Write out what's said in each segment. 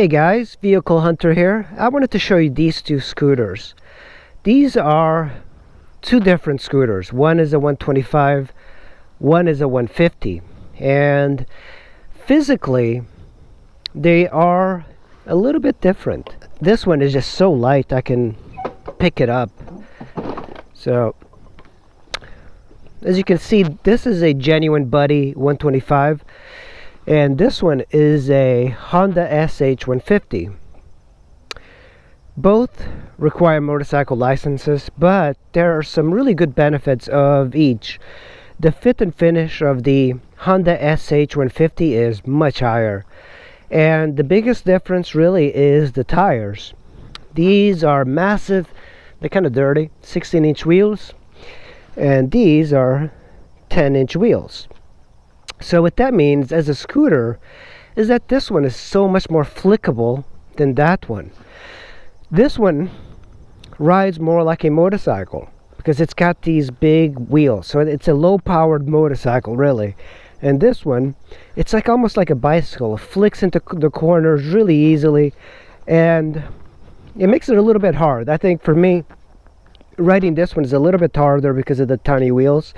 Hey guys, Vehicle Hunter here. I wanted to show you these two scooters. These are two different scooters. One is a 125, one is a 150. And physically, they are a little bit different. This one is just so light I can pick it up. So, as you can see, this is a genuine Buddy 125. And this one is a Honda Sh150. Both require motorcycle licenses, but there are some really good benefits of each. The fit and finish of the Honda Sh150 is much higher. And the biggest difference really is the tires. These are massive, they're kind of dirty, 16-inch wheels. And these are 10-inch wheels. So what that means as a scooter is that this one is so much more flickable than that one. This one rides more like a motorcycle because it's got these big wheels. So it's a low-powered motorcycle really. And this one, it's like almost like a bicycle. It flicks into the corners really easily, and it makes it a little bit hard. I think for me, riding this one is a little bit harder because of the tiny wheels.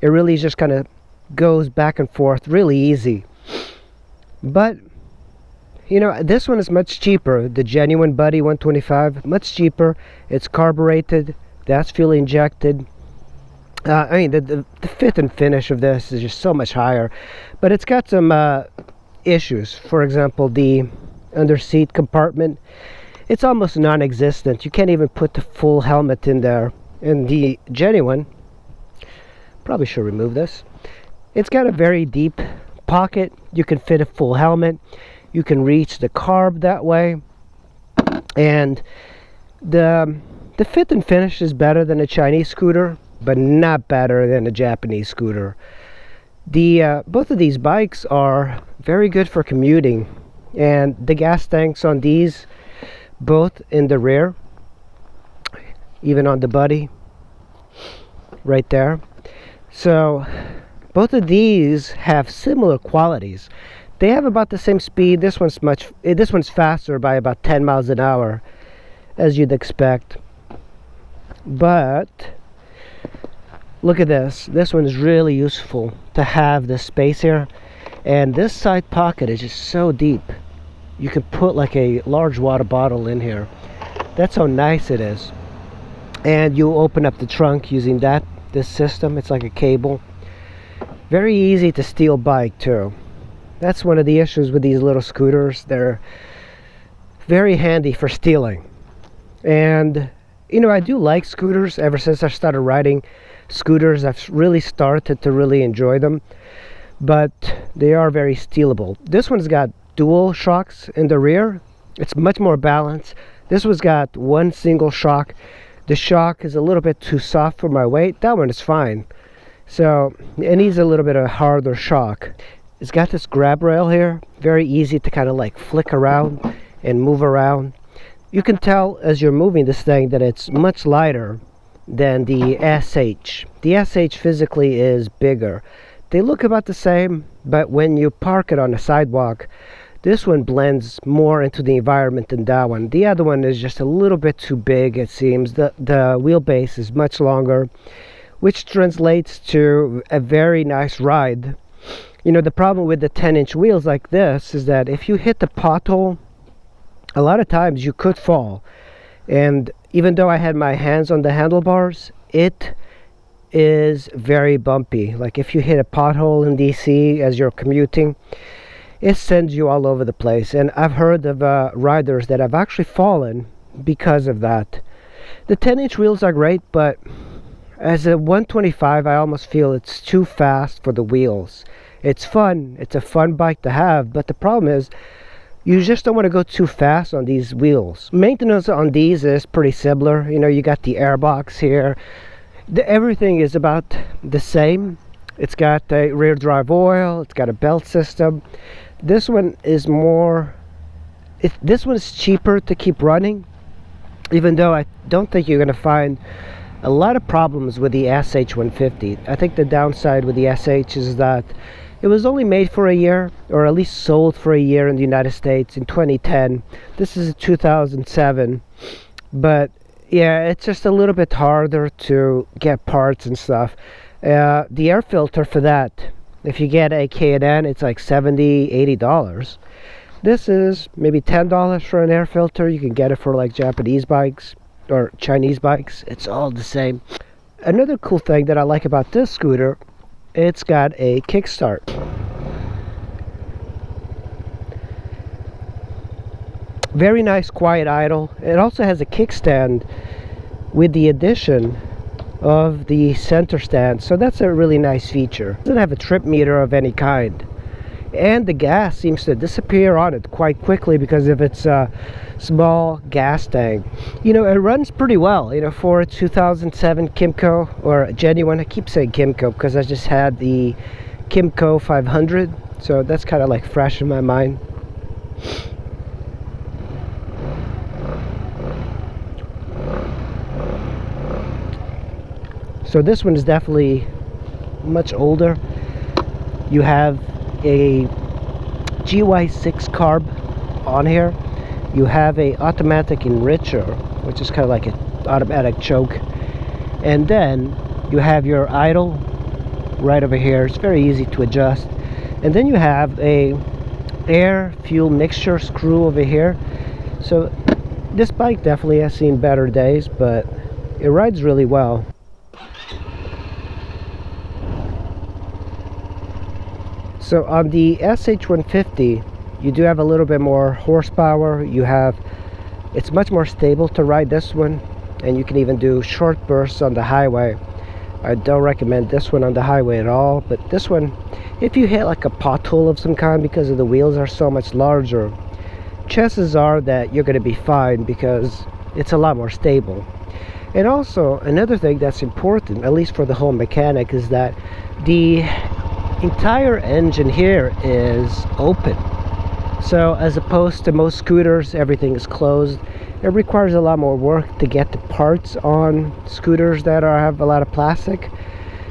It really just kind of goes back and forth really easy. But you know, this one is much cheaper. The genuine Buddy 125, much cheaper. It's carbureted, that's fuel injected. I mean, the fit and finish of this is just so much higher, but it's got some issues. For example, the under seat compartment, it's almost non-existent. You can't even put the full helmet in there. And the genuine, probably should remove this. It's got a very deep pocket. You can fit a full helmet. You can reach the carb that way. And the fit and finish is better than a Chinese scooter, but not better than a Japanese scooter. Both of these bikes are very good for commuting. And the gas tanks on these, both in the rear, even on the Buddy, right there. So both of these have similar qualities. They have about the same speed. This one's faster by about 10 miles an hour, as you'd expect. But look at this. This one is really useful to have this space here. And this side pocket is just so deep. You can put like a large water bottle in here. That's how nice it is. And you open up the trunk using this system. It's like a cable. Very easy to steal bike too. That's one of the issues with these little scooters. They're very handy for stealing. And you know, I do like scooters. Ever since I started riding scooters, I've really started to really enjoy them. But they are very stealable. This one's got dual shocks in the rear. It's much more balanced. This one's got one single shock. The shock is a little bit too soft for my weight. That one is fine. So it needs a little bit of a harder shock. It's got this grab rail here. Very easy to kind of like flick around and move around. You can tell as you're moving this thing that it's much lighter than the SH. The SH physically is bigger. They look about the same, but when you park it on the sidewalk, this one blends more into the environment than that one. The other one is just a little bit too big, it seems. The wheelbase is much longer, which translates to a very nice ride. You know, the problem with the 10-inch wheels like this is that if you hit the pothole, a lot of times you could fall. And even though I had my hands on the handlebars, it is very bumpy. Like if you hit a pothole in DC as you're commuting, it sends you all over the place. And I've heard of riders that have actually fallen because of that. The 10-inch wheels are great, but as a 125, I almost feel it's too fast for the wheels. It's fun. It's a fun bike to have, but the problem is you just don't want to go too fast on these wheels. Maintenance on these is pretty similar. You know, you got the airbox here. Everything is about the same. It's got a rear drive oil. It's got a belt system. This one is more... This one is cheaper to keep running, even though I don't think you're going to find a lot of problems with the SH150. I think the downside with the SH is that it was only made for a year, or at least sold for a year in the United States in 2010. This is 2007, but yeah, it's just a little bit harder to get parts and stuff. The air filter for that, if you get a K&N, it's like $70, $80. This is maybe $10 for an air filter. You can get it for like Japanese bikes or Chinese bikes. It's all the same. Another cool thing that I like about this scooter, it's got a kickstart. Very nice quiet idle. It also has a kickstand with the addition of the center stand, so that's a really nice feature. It doesn't have a trip meter of any kind, and the gas seems to disappear on it quite quickly because of its small gas tank. You know, it runs pretty well, you know, for a 2007 Kymco, or genuine. I keep saying Kymco because I just had the Kymco 500, so that's kind of like fresh in my mind. So this one is definitely much older. You have a GY6 carb on here. You have a automatic enricher, which is kind of like an automatic choke, and then you have your idle right over here. It's very easy to adjust, and then you have a air fuel mixture screw over here. So this bike definitely has seen better days, but it rides really well. So on the SH150, you do have a little bit more horsepower. It's much more stable to ride this one, and you can even do short bursts on the highway. I don't recommend this one on the highway at all, but this one, if you hit like a pothole of some kind because of the wheels are so much larger, chances are that you're going to be fine because it's a lot more stable. And also another thing that's important, at least for the home mechanic, is that the entire engine here is open. So as opposed to most scooters, everything is closed. It requires a lot more work to get the parts on scooters that have a lot of plastic.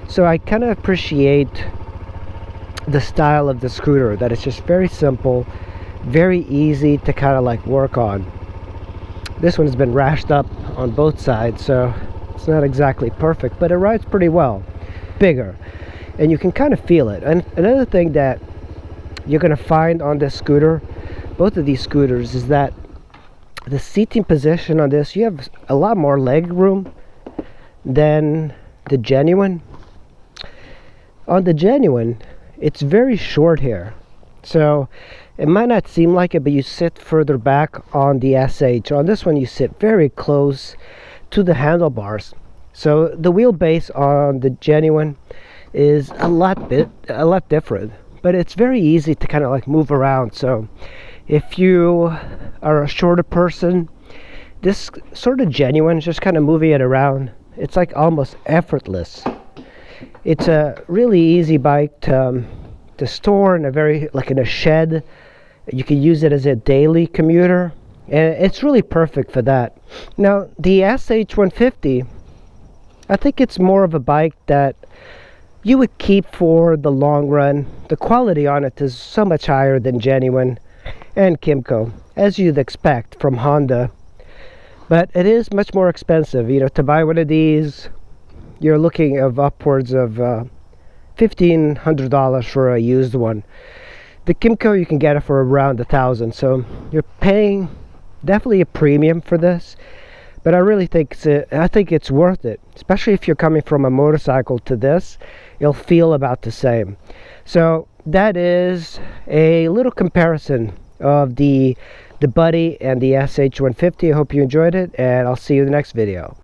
So I kind of appreciate the style of the scooter, that it's just very simple, very easy to kind of like work on. This one's been rashed up on both sides, so it's not exactly perfect, but it rides pretty well. Bigger, and you can kind of feel it. And another thing that you're going to find on this scooter, both of these scooters, is that the seating position on this, you have a lot more leg room than the genuine. On the genuine, it's very short here, so it might not seem like it, but you sit further back on the SH. On this one, you sit very close to the handlebars. So the wheelbase on the genuine is a lot different, but it's very easy to kind of like move around. So if you are a shorter person, this sort of genuine, just kind of moving it around, it's like almost effortless. It's a really easy bike to store in in a shed. You can use it as a daily commuter, and it's really perfect for that. Now the SH150, I think it's more of a bike that you would keep for the long run. The quality on it is so much higher than genuine and Kymco, as you'd expect from Honda, but it is much more expensive. You know, to buy one of these, you're looking of upwards of $1,500 for a used one. The Kymco, you can get it for around $1,000, so you're paying definitely a premium for this. But I really think it's worth it, especially if you're coming from a motorcycle to this. You'll feel about the same. So that is a little comparison of the Buddy and the SH150. I hope you enjoyed it, and I'll see you in the next video.